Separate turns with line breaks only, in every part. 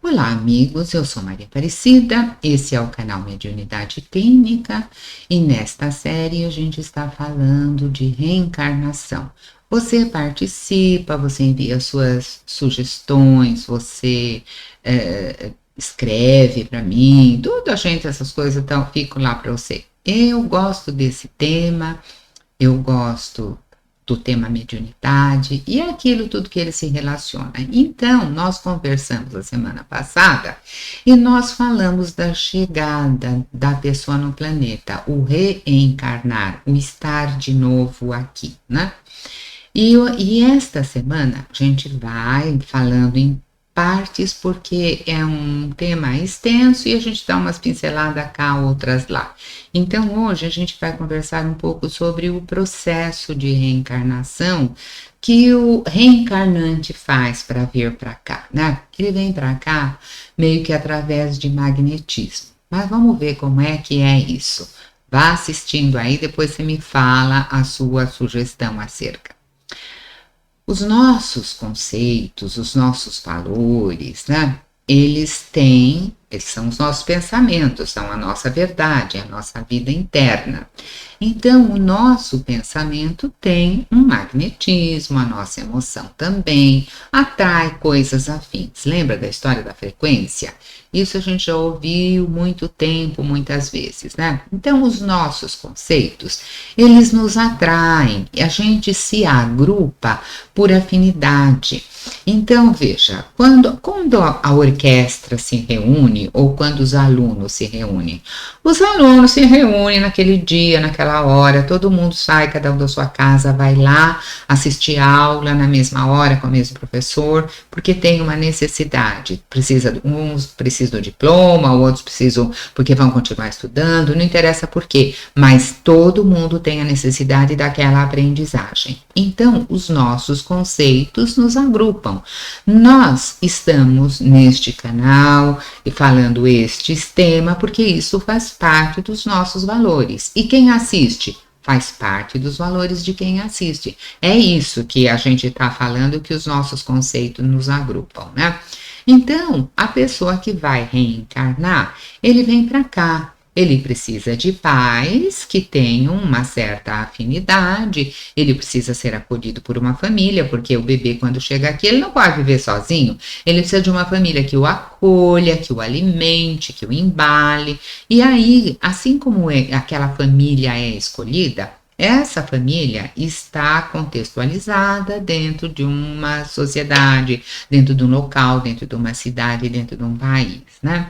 Olá, amigos. Eu sou Maria Aparecida. Esse é o canal Mediunidade Clínica e nesta série a gente está falando de reencarnação. Você participa, você envia suas sugestões, você escreve para mim, tudo a gente, essas coisas, então fico lá para você. Eu gosto desse tema, eu gosto do tema mediunidade e aquilo tudo que ele se relaciona. Então, nós conversamos a semana passada e nós falamos da chegada da pessoa no planeta, o reencarnar, o estar de novo aqui, né? E esta semana a gente vai falando em partes porque é um tema extenso e a gente dá umas pinceladas cá, outras lá. Então hoje a gente vai conversar um pouco sobre o processo de reencarnação que o reencarnante faz para vir para cá, né? Ele vem para cá meio que através de magnetismo. Mas vamos ver como é que é isso. Vá assistindo aí, depois você me fala a sua sugestão acerca. Os nossos conceitos, os nossos valores, né? Eles são os nossos pensamentos, são a nossa verdade, a nossa vida interna. Então, o nosso pensamento tem um magnetismo, a nossa emoção também atrai coisas afins. Lembra da história da frequência? Isso a gente já ouviu muito tempo, muitas vezes, né? Então, os nossos conceitos, eles nos atraem e a gente se agrupa por afinidade. Então, veja, quando a orquestra se reúne ou quando os alunos se reúnem naquele dia, naquela hora, todo mundo sai, cada um da sua casa, vai lá assistir aula na mesma hora com o mesmo professor, porque tem uma necessidade. Uns precisam do diploma, outros precisam porque vão continuar estudando, não interessa por quê, mas todo mundo tem a necessidade daquela aprendizagem. Então, os nossos conceitos nos agrupam. Nós estamos neste canal e falando este tema porque isso faz parte dos nossos valores. E quem assiste? Faz parte dos valores de quem assiste. É isso que a gente está falando, que os nossos conceitos nos agrupam, né? Então, a pessoa que vai reencarnar, ele vem para cá. Ele precisa de pais que tenham uma certa afinidade, ele precisa ser acolhido por uma família, porque o bebê, quando chega aqui, ele não pode viver sozinho. Ele precisa de uma família que o acolha, que o alimente, que o embale. E aí, assim como aquela família é escolhida, essa família está contextualizada dentro de uma sociedade, dentro de um local, dentro de uma cidade, dentro de um país, né?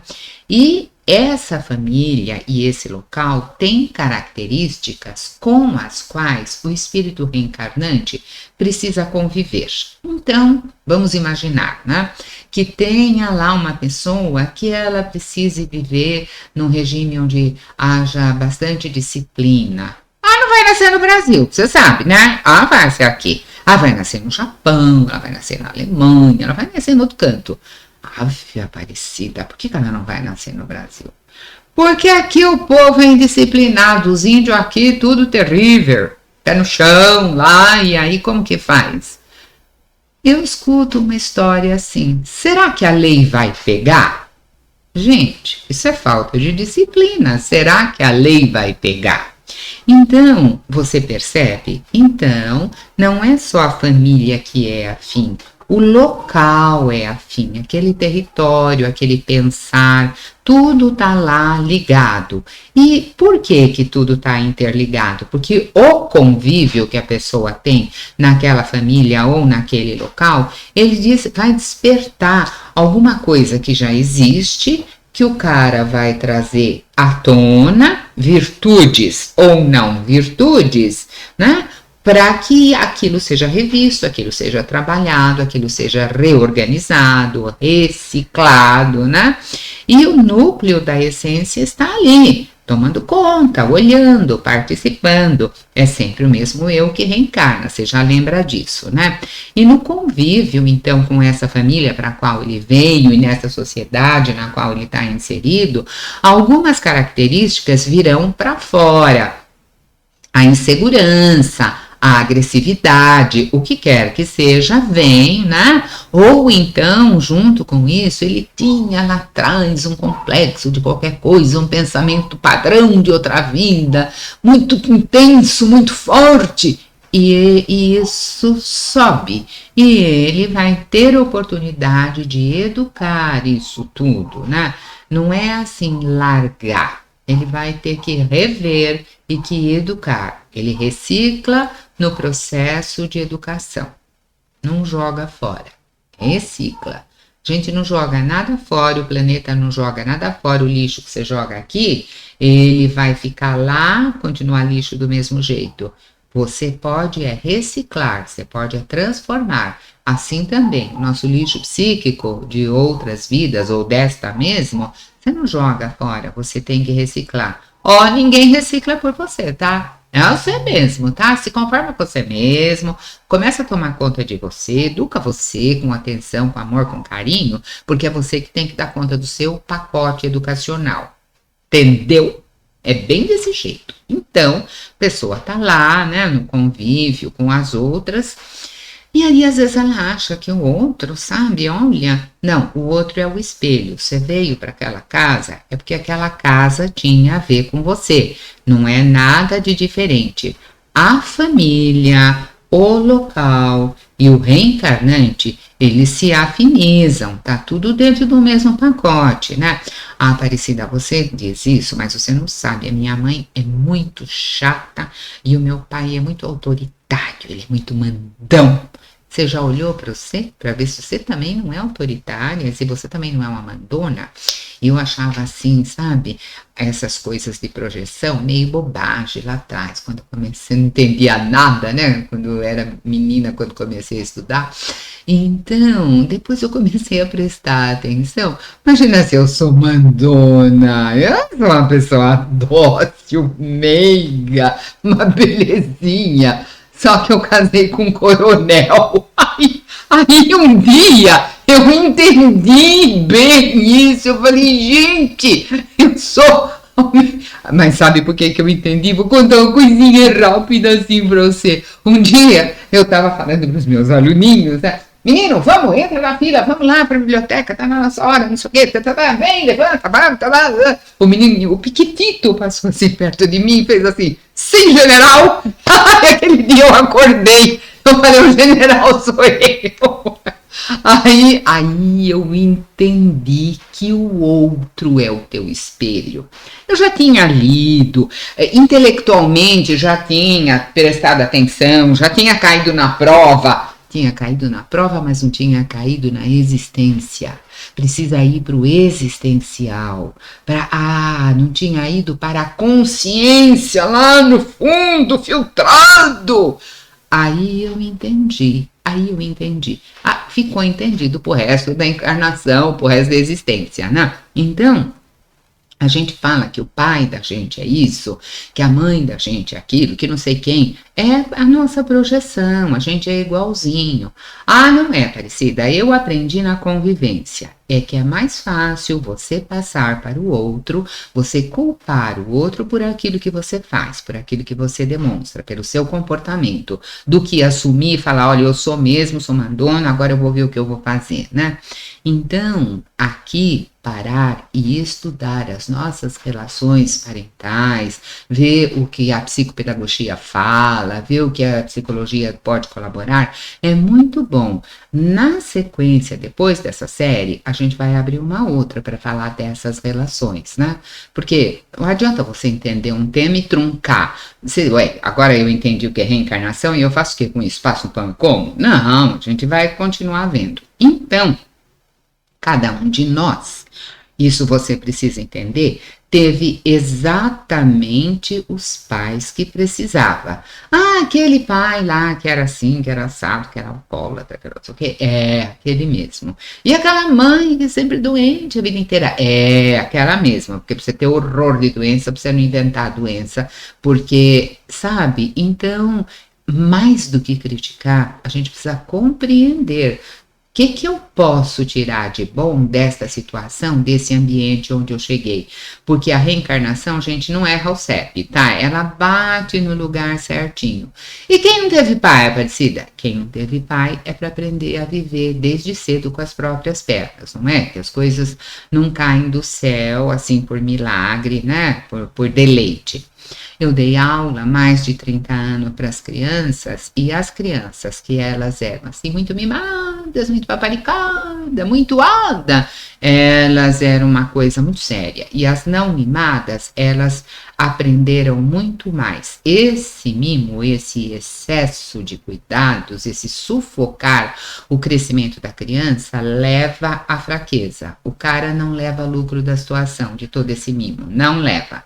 E essa família e esse local têm características com as quais o espírito reencarnante precisa conviver. Então, vamos imaginar, né, que tenha lá uma pessoa que ela precise viver num regime onde haja bastante disciplina. Não vai nascer no Brasil, você sabe, né? Vai nascer aqui. Vai nascer no Japão, ela vai nascer na Alemanha, ela vai nascer em outro canto. Ave Aparecida, por que ela não vai nascer no Brasil? Porque aqui o povo é indisciplinado, os índios aqui, tudo terrível, pé no chão, lá, e aí como que faz? Eu escuto uma história assim, será que a lei vai pegar? Gente, isso é falta de disciplina, será que a lei vai pegar? Então, você percebe? Então, não é só a família que é afim, o local é afim, aquele território, aquele pensar, tudo está lá ligado. E por que que tudo está interligado? Porque o convívio que a pessoa tem naquela família ou naquele local, vai despertar alguma coisa que já existe, que o cara vai trazer à tona, virtudes ou não virtudes, né? Para que aquilo seja revisto, aquilo seja trabalhado, aquilo seja reorganizado, reciclado, né? E o núcleo da essência está ali, tomando conta, olhando, participando. É sempre o mesmo eu que reencarna, você já lembra disso, né? E no convívio, então, com essa família para a qual ele veio e nessa sociedade na qual ele está inserido, algumas características virão para fora. A insegurança, a agressividade, o que quer que seja, vem, né? Ou então, junto com isso, ele tinha lá atrás um complexo de qualquer coisa, um pensamento padrão de outra vida, muito intenso, muito forte, e isso sobe. E ele vai ter oportunidade de educar isso tudo, né? Não é assim largar. Ele vai ter que rever e que educar. Ele recicla no processo de educação. Não joga fora. Recicla. A gente não joga nada fora, o planeta não joga nada fora, o lixo que você joga aqui, ele vai ficar lá, continuar lixo do mesmo jeito. Você pode reciclar, você pode transformar. Assim também, o nosso lixo psíquico de outras vidas ou desta mesmo, você não joga fora, você tem que reciclar. Ó, ninguém recicla por você, tá? É você mesmo, tá? Se conforma com você mesmo, começa a tomar conta de você, educa você com atenção, com amor, com carinho, porque é você que tem que dar conta do seu pacote educacional. Entendeu? É bem desse jeito. Então, a pessoa tá lá, né, no convívio com as outras, e aí às vezes ela acha que o outro, sabe, olha, não, o outro é o espelho. Você veio para aquela casa, é porque aquela casa tinha a ver com você. Não é nada de diferente. A família, o local e o reencarnante, eles se afinizam, tá tudo dentro do mesmo pacote, né? Ah, Aparecida, você diz isso, mas você não sabe, a minha mãe é muito chata e o meu pai é muito autoritário, ele é muito mandão. Você já olhou para você, para ver se você também não é autoritária, se você também não é uma mandona? E eu achava assim, sabe, essas coisas de projeção meio bobagem lá atrás, quando eu comecei, não entendia nada, né? Quando eu era menina, quando comecei a estudar. Então, depois eu comecei a prestar atenção. Imagina se eu sou mandona, eu sou uma pessoa dócil, meiga, uma belezinha. Só que eu casei com um coronel. Aí um dia eu entendi bem isso. Eu falei, gente, eu sou. Mas sabe por que eu entendi? Vou contar uma coisinha rápida assim pra você. Um dia eu tava falando pros meus aluninhos, né? Menino, vamos, entra na fila, vamos lá para a biblioteca, tá na nossa hora, não sei o quê, vem, levanta, vamos, O menino, o Piquitito passou assim perto de mim e fez assim, sim, general. Aquele dia eu acordei, eu falei, o general sou eu. Aí eu entendi que o outro é o teu espelho. Eu já tinha lido, intelectualmente já tinha prestado atenção, já tinha caído na prova. Tinha caído na prova, mas não tinha caído na existência. Precisa ir para o existencial. Não tinha ido para a consciência lá no fundo, filtrado. Aí eu entendi. Ficou entendido pro resto da encarnação, pro resto da existência, né? Então, a gente fala que o pai da gente é isso, que a mãe da gente é aquilo, que não sei quem, é a nossa projeção, a gente é igualzinho. Ah, não é, Aparecida, eu aprendi na convivência. É que é mais fácil você passar para o outro, você culpar o outro por aquilo que você faz, por aquilo que você demonstra, pelo seu comportamento, do que assumir e falar, olha, eu sou mesmo, sou mandona, agora eu vou ver o que eu vou fazer, né? Então, aqui, parar e estudar as nossas relações parentais, ver o que a psicopedagogia fala, ver o que a psicologia pode colaborar, é muito bom. Na sequência, depois dessa série, a gente vai abrir uma outra para falar dessas relações, né? Porque não adianta você entender um tema e truncar. Agora eu entendi o que é reencarnação e eu faço o que com isso? Faço um pão e como? Não, a gente vai continuar vendo. Então, cada um de nós, isso você precisa entender, teve exatamente os pais que precisava. Aquele pai lá que era assim, que era assado, que era alcoólatra, que era não sei o quê, é aquele mesmo. E aquela mãe que é sempre doente a vida inteira, é aquela mesma, porque pra você ter horror de doença, pra você não inventar a doença, porque, sabe, então, mais do que criticar, a gente precisa compreender. que eu posso tirar de bom desta situação, desse ambiente onde eu cheguei? Porque a reencarnação, gente, não erra o CEP, tá? Ela bate no lugar certinho. E quem não teve pai, Aparecida? Quem não teve pai é para aprender a viver desde cedo com as próprias pernas, não é? Que as coisas não caem do céu, assim, por milagre, né? Por deleite. Eu dei aula há mais de 30 anos para as crianças, e as crianças que elas eram assim muito mimadas, muito paparicadas, muito ada, elas eram uma coisa muito séria. E as não mimadas, elas aprenderam muito mais. Esse mimo, esse excesso de cuidados, esse sufocar o crescimento da criança leva à fraqueza. O cara não leva lucro da situação de todo esse mimo, não leva.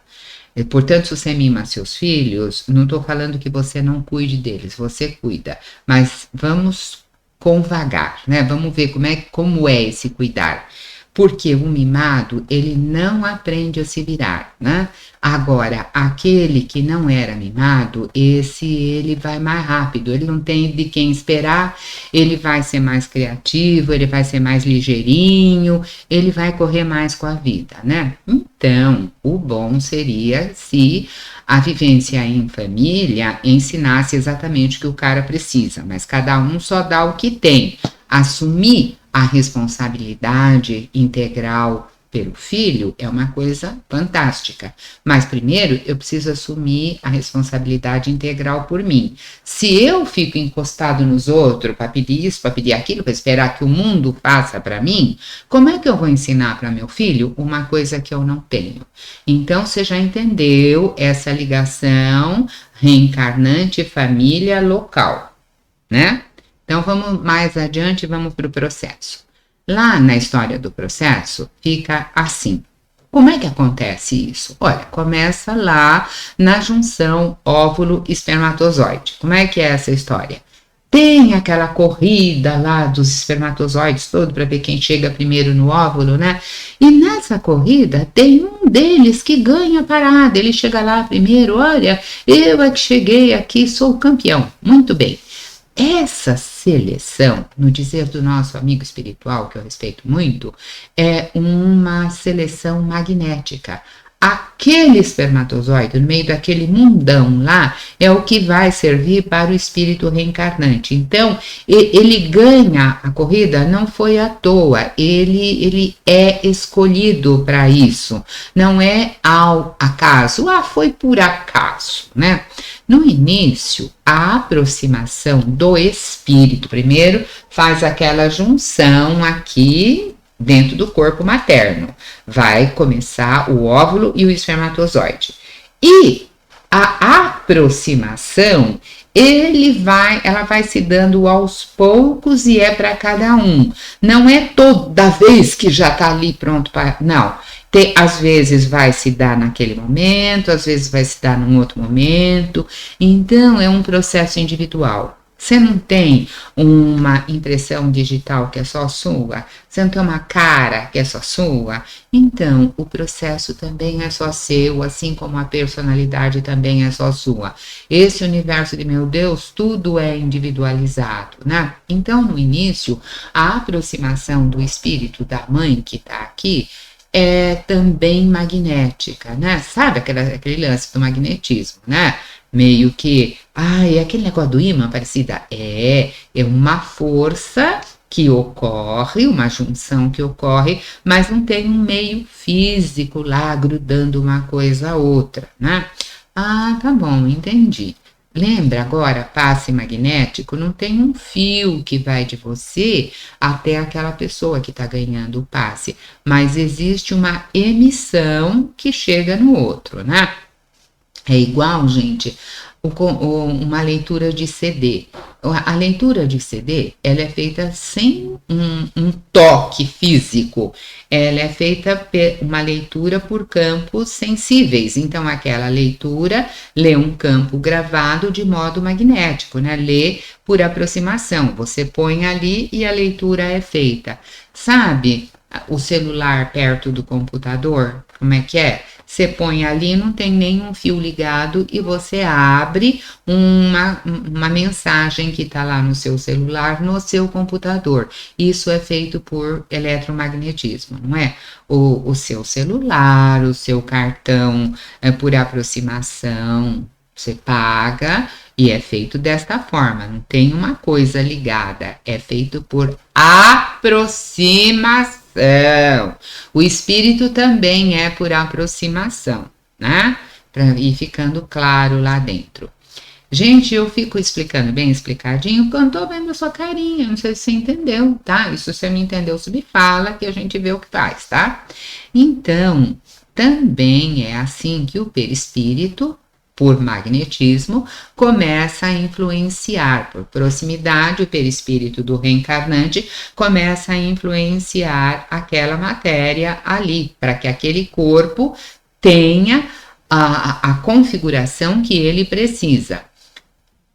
Portanto, se você mima seus filhos, não estou falando que você não cuide deles, você cuida, mas vamos convagar, né? Vamos ver como é esse cuidar. Porque o mimado, ele não aprende a se virar, né? Agora, aquele que não era mimado, ele vai mais rápido, ele não tem de quem esperar, ele vai ser mais criativo, ele vai ser mais ligeirinho, ele vai correr mais com a vida, né? Então, o bom seria se a vivência em família ensinasse exatamente o que o cara precisa, mas cada um só dá o que tem. Assumir a responsabilidade integral pelo filho é uma coisa fantástica, mas primeiro eu preciso assumir a responsabilidade integral por mim. Se eu fico encostado nos outros para pedir isso, para pedir aquilo, para esperar que o mundo faça para mim, como é que eu vou ensinar para meu filho uma coisa que eu não tenho? Então você já entendeu essa ligação reencarnante família local, né? Então, vamos mais adiante, vamos para o processo. Lá na história do processo, fica assim. Como é que acontece isso? Olha, começa lá na junção óvulo-espermatozoide. Como é que é essa história? Tem aquela corrida lá dos espermatozoides todo para ver quem chega primeiro no óvulo, né? E nessa corrida tem um deles que ganha a parada. Ele chega lá primeiro, olha, eu é que cheguei aqui, sou o campeão. Muito bem. Essa seleção, no dizer do nosso amigo espiritual, que eu respeito muito, é uma seleção magnética. Aquele espermatozoide, no meio daquele mundão lá, é o que vai servir para o espírito reencarnante. Então, ele ganha a corrida, não foi à toa, ele é escolhido para isso, não é ao acaso, foi por acaso, né? No início, a aproximação do espírito, primeiro faz aquela junção aqui dentro do corpo materno. Vai começar o óvulo e o espermatozoide. E a aproximação, ela vai se dando aos poucos e é para cada um. Não é toda vez que já está ali pronto para... Não. Às vezes vai se dar naquele momento, às vezes vai se dar num outro momento. Então, é um processo individual. Você não tem uma impressão digital que é só sua? Você não tem uma cara que é só sua? Então, o processo também é só seu, assim como a personalidade também é só sua. Esse universo de meu Deus, tudo é individualizado, né? Então, no início, a aproximação do espírito da mãe que está aqui é também magnética, né? Sabe aquele lance do magnetismo, né? Meio que, é aquele negócio do ímã, Aparecida? É uma força que ocorre, uma junção que ocorre, mas não tem um meio físico lá grudando uma coisa a outra, né? Tá bom, entendi. Lembra agora, passe magnético, não tem um fio que vai de você até aquela pessoa que está ganhando o passe, mas existe uma emissão que chega no outro, né? É igual, gente, uma leitura de CD. A leitura de CD, ela é feita sem um toque físico. Ela é feita uma leitura por campos sensíveis. Então, aquela leitura lê um campo gravado de modo magnético, né? Lê por aproximação. Você põe ali e a leitura é feita. Sabe o celular perto do computador? Como é que é? você põe ali, não tem nenhum fio ligado e você abre uma mensagem que está lá no seu celular, no seu computador. Isso é feito por eletromagnetismo, não é? O seu celular, o seu cartão por aproximação, você paga e é feito desta forma, não tem uma coisa ligada, é feito por aproximação. O espírito também é por aproximação, né? Para ir ficando claro lá dentro. Gente, eu fico explicando bem explicadinho, porque eu não tô vendo a sua carinha, não sei se você entendeu, tá? E se você não entendeu, você me fala que a gente vê o que faz, tá? Então, também é assim que o perispírito, por magnetismo, começa a influenciar, por proximidade, o perispírito do reencarnante começa a influenciar aquela matéria ali, para que aquele corpo tenha a configuração que ele precisa.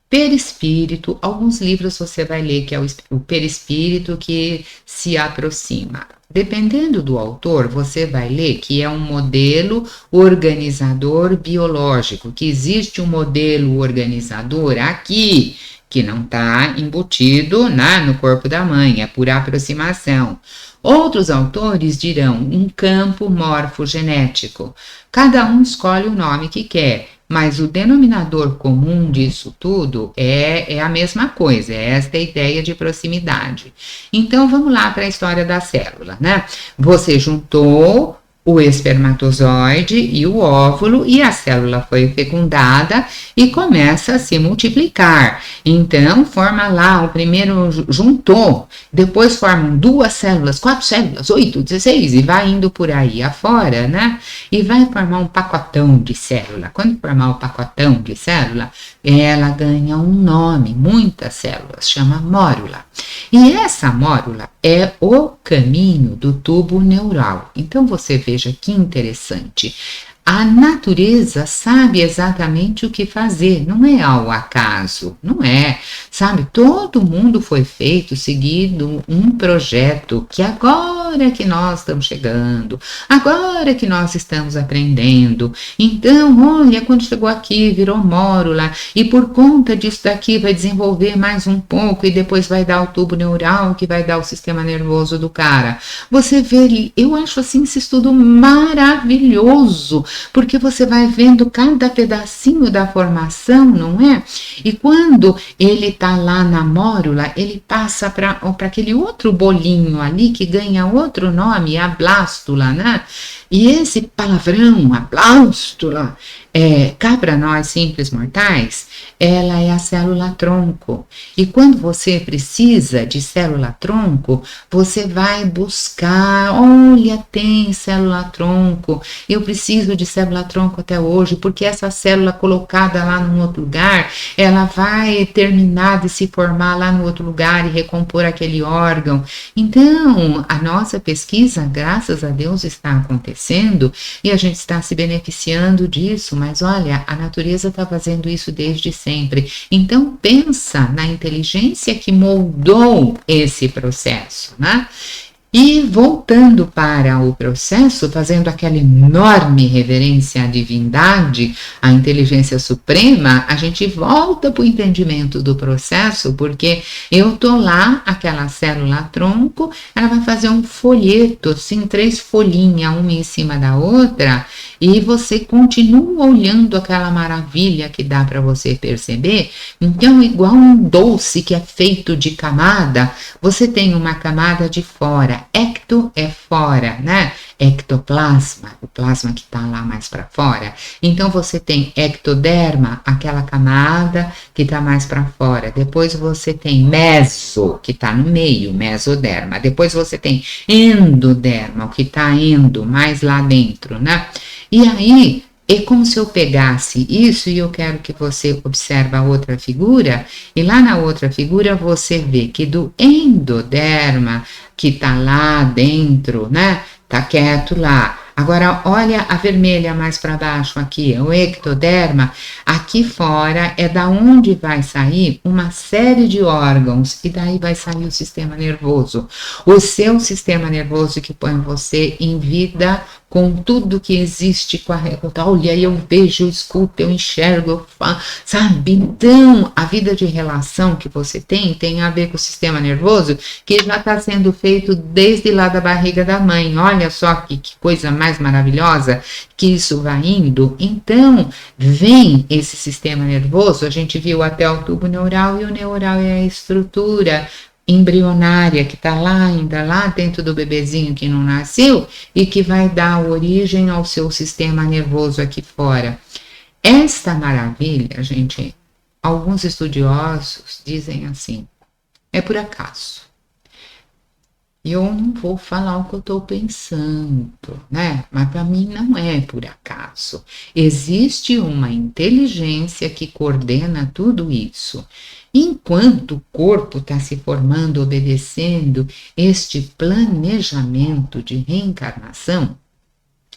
Perispírito, alguns livros você vai ler que é o perispírito que se aproxima. Dependendo do autor, você vai ler que é um modelo organizador biológico, que existe um modelo organizador aqui, que não está embutido no corpo da mãe, é por aproximação. Outros autores dirão um campo morfogenético. Cada um escolhe o nome que quer, mas o denominador comum disso tudo é a mesma coisa, é esta ideia de proximidade. Então vamos lá para a história da célula, né? Você juntou o espermatozoide e o óvulo e a célula foi fecundada e começa a se multiplicar. Então, forma lá, o primeiro juntou, depois formam 2 células, 4 células, 8, 16 e vai indo por aí afora, né? E vai formar um pacotão de célula. Quando formar o pacotão de célula, ela ganha um nome, muitas células, chama mórula. E essa mórula é o caminho do tubo neural. Então você veja que interessante. A natureza sabe exatamente o que fazer, não é ao acaso, não é, sabe? Todo mundo foi feito seguindo um projeto que agora que nós estamos chegando, agora que nós estamos aprendendo. Então, olha, quando chegou aqui, virou mórula, e por conta disso daqui vai desenvolver mais um pouco, e depois vai dar o tubo neural, que vai dar o sistema nervoso do cara. Você vê, eu acho assim esse estudo maravilhoso, porque você vai vendo cada pedacinho da formação, não é? E quando ele está lá na mórula, ele passa para aquele outro bolinho ali que ganha outro nome, a blástula, né? E esse palavrão, a blástula, cá para nós simples mortais, ela é a célula-tronco. E quando você precisa de célula-tronco, você vai buscar, olha, tem célula-tronco, eu preciso de célula-tronco até hoje, porque essa célula colocada lá num outro lugar, ela vai terminar de se formar lá no outro lugar e recompor aquele órgão. Então, a nossa pesquisa, graças a Deus, está acontecendo e a gente está se beneficiando disso, mas olha, a natureza está fazendo isso desde sempre. Então pensa na inteligência que moldou esse processo, né? E voltando para o processo, fazendo aquela enorme reverência à divindade, à inteligência suprema, a gente volta para o entendimento do processo, porque eu tô lá, aquela célula-tronco, ela vai fazer um folheto, assim, 3 folhinhas, uma em cima da outra, e você continua olhando aquela maravilha que dá para você perceber. Então, igual um doce que é feito de camada, você tem uma camada de fora. Ecto é fora, né? Ectoplasma, o plasma que está lá mais para fora. Então você tem ectoderma, aquela camada que está mais para fora. Depois você tem meso, que está no meio, mesoderma. Depois você tem endoderma, o que está endo, mais lá dentro, né? E aí, é como se eu pegasse isso e eu quero que você observe a outra figura, e lá na outra figura você vê que do endoderma, que tá lá dentro, né, tá quieto lá. Agora, olha a vermelha mais para baixo aqui, o ectoderma, aqui fora é da onde vai sair uma série de órgãos, e daí vai sair o sistema nervoso. O seu sistema nervoso que põe você em vida com tudo que existe, olha, eu vejo, eu escuto, eu enxergo, eu falo, sabe? Então, a vida de relação que você tem a ver com o sistema nervoso, que já está sendo feito desde lá da barriga da mãe. Olha só que coisa mais maravilhosa que isso vai indo. Então, vem esse sistema nervoso, a gente viu até o tubo neural, e o neural é a estrutura embrionária que está lá ainda lá dentro do bebezinho que não nasceu e que vai dar origem ao seu sistema nervoso aqui fora. Esta maravilha, gente, alguns estudiosos dizem assim, é por acaso. E eu não vou falar o que eu estou pensando, né? Mas para mim não é por acaso. Existe uma inteligência que coordena tudo isso. Enquanto o corpo está se formando, obedecendo este planejamento de reencarnação,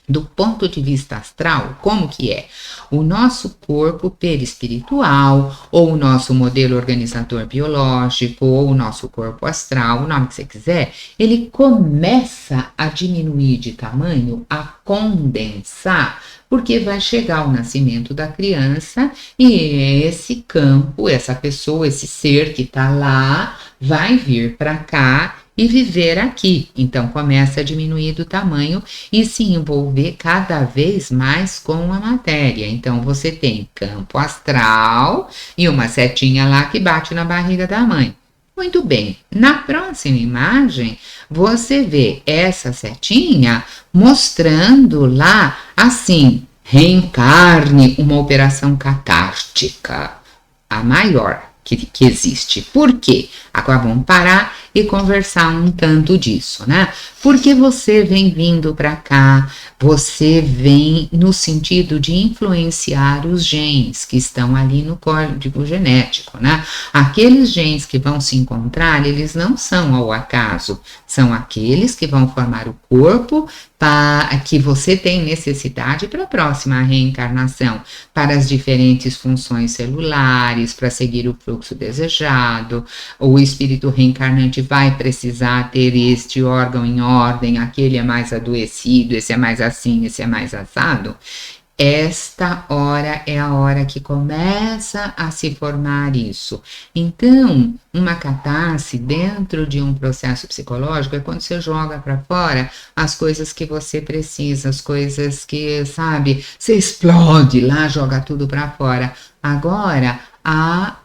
do ponto de vista astral, como que é? O nosso corpo perispiritual, ou o nosso modelo organizador biológico, ou o nosso corpo astral, o nome que você quiser, ele começa a diminuir de tamanho, a condensar, porque vai chegar o nascimento da criança e esse campo, essa pessoa, esse ser que está lá, vai vir para cá e viver aqui. Então começa a diminuir do tamanho e se envolver cada vez mais com a matéria. Então você tem campo astral e uma setinha lá que bate na barriga da mãe. Muito bem, na próxima imagem você vê essa setinha mostrando lá assim, reencarne, uma operação catártica, a maior que existe. Por quê? Agora vamos parar e conversar um tanto disso, né? Porque você vem vindo para cá, você vem no sentido de influenciar os genes que estão ali no código genético, né? Aqueles genes que vão se encontrar, eles não são ao acaso, são aqueles que vão formar o corpo que você tem necessidade para a próxima reencarnação, para as diferentes funções celulares, para seguir o fluxo desejado. O espírito reencarnante vai precisar ter este órgão em ordem, aquele é mais adoecido, esse é mais assim, esse é mais assado. Esta hora é a hora que começa a se formar isso. Então, uma catarse dentro de um processo psicológico é quando você joga para fora as coisas que você precisa, as coisas que, sabe, você explode lá, joga tudo para fora. Agora, há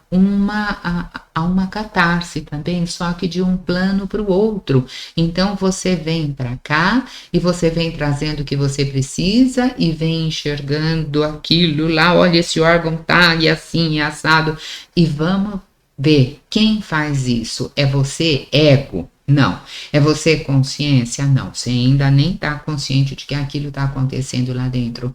uma catarse também, só que de um plano para o outro. Então você vem para cá e você vem trazendo o que você precisa e vem enxergando aquilo lá, olha, esse órgão tá e assim, e assado, e vamos ver quem faz isso. É você, ego? Não. É você, consciência? Não. Você ainda nem está consciente de que aquilo está acontecendo lá dentro.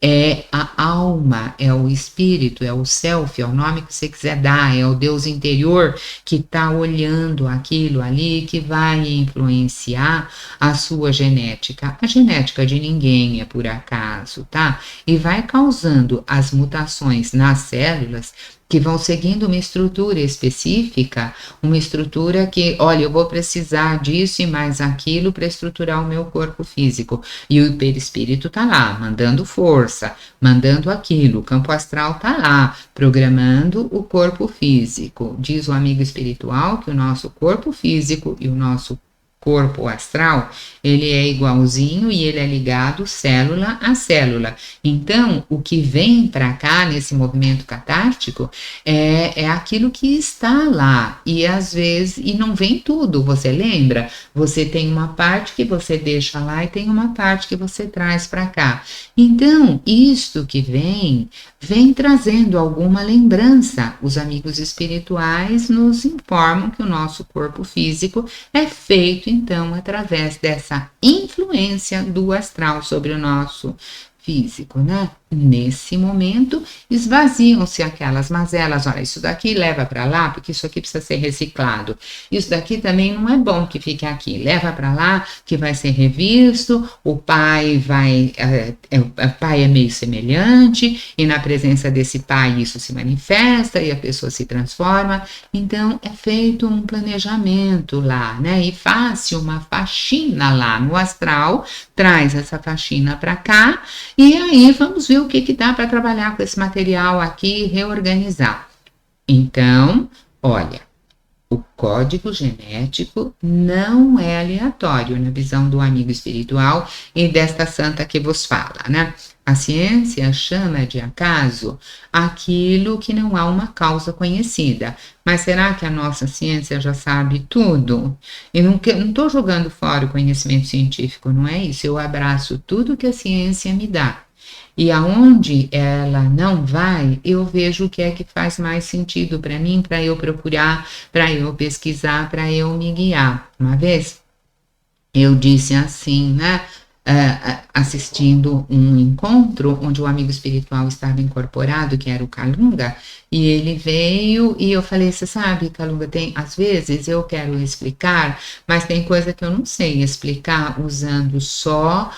É a alma, é o espírito, é o self, é o nome que você quiser dar, é o Deus interior que está olhando aquilo ali, que vai influenciar a sua genética. A genética de ninguém é por acaso, tá? E vai causando as mutações nas células que vão seguindo uma estrutura específica, uma estrutura que, olha, eu vou precisar disso e mais aquilo para estruturar o meu corpo físico. E o perispírito está lá, mandando força, mandando aquilo. O campo astral está lá, programando o corpo físico. Diz o amigo espiritual que o nosso corpo físico e o nosso corpo astral, ele é igualzinho e ele é ligado célula a célula. Então, o que vem para cá nesse movimento catártico é aquilo que está lá. E às vezes, e não vem tudo, você lembra? Você tem uma parte que você deixa lá e tem uma parte que você traz para cá. Então, isto que vem trazendo alguma lembrança. Os amigos espirituais nos informam que o nosso corpo físico é feito então através dessa influência do astral sobre o nosso físico, né? nesse momento, esvaziam-se aquelas mazelas. Olha, isso daqui leva para lá, porque isso aqui precisa ser reciclado. Isso daqui também não é bom que fique aqui. Leva para lá, que vai ser revisto. O pai o pai é meio semelhante, e na presença desse pai isso se manifesta e a pessoa se transforma. Então, é feito um planejamento lá, né? E faz uma faxina lá no astral, traz essa faxina para cá, e aí vamos ver o que dá para trabalhar com esse material aqui e reorganizar. Então, olha, o código genético não é aleatório na visão do amigo espiritual e desta santa que vos fala, né? A ciência chama de acaso aquilo que não há uma causa conhecida. Mas será que a nossa ciência já sabe tudo? E não estou jogando fora o conhecimento científico, não é isso. Eu abraço tudo que a ciência me dá. E aonde ela não vai, eu vejo o que é que faz mais sentido para mim, para eu procurar, para eu pesquisar, para eu me guiar. Uma vez eu disse assim, né? Assistindo um encontro onde o amigo espiritual estava incorporado, que era o Kalunga, e ele veio e eu falei, você sabe, Kalunga, às vezes eu quero explicar, mas tem coisa que eu não sei explicar usando só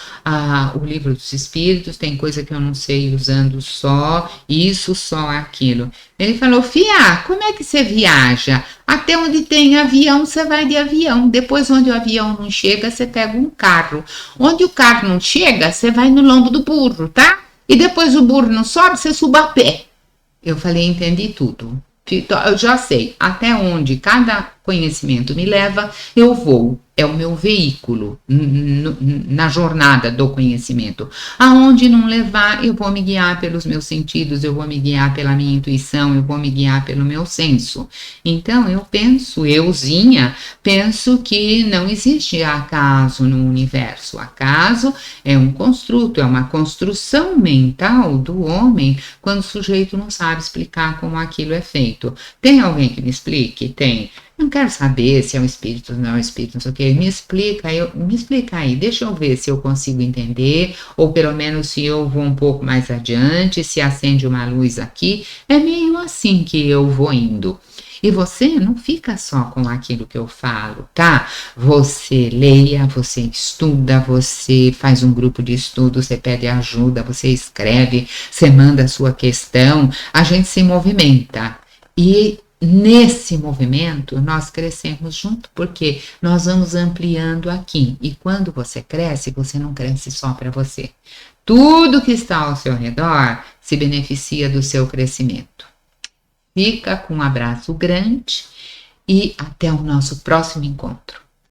o livro dos espíritos, tem coisa que eu não sei usando só isso, só aquilo. Ele falou, Fia, como é que você viaja? Até onde tem avião, você vai de avião. Depois, onde o avião não chega, você pega um carro. Onde o carro não chega, você vai no lombo do burro, tá? E depois o burro não sobe, você suba a pé. Eu falei, entendi tudo. Eu já sei até onde cada conhecimento me leva, eu vou. É o meu veículo na jornada do conhecimento. Aonde não levar, eu vou me guiar pelos meus sentidos, eu vou me guiar pela minha intuição, eu vou me guiar pelo meu senso. Então, euzinha, penso que não existe acaso no universo. Acaso é um construto, é uma construção mental do homem quando o sujeito não sabe explicar como aquilo é feito. Tem alguém que me explique? Tem. Não quero saber se é um espírito ou não é um espírito, não sei o que. Me explica aí, deixa eu ver se eu consigo entender, ou pelo menos se eu vou um pouco mais adiante, se acende uma luz aqui. É meio assim que eu vou indo. E você não fica só com aquilo que eu falo, tá? Você leia, você estuda, você faz um grupo de estudo, você pede ajuda, você escreve, você manda a sua questão, a gente se movimenta. E nesse movimento, nós crescemos junto, porque nós vamos ampliando aqui. E quando você cresce, você não cresce só para você. Tudo que está ao seu redor se beneficia do seu crescimento. Fica com um abraço grande e até o nosso próximo encontro.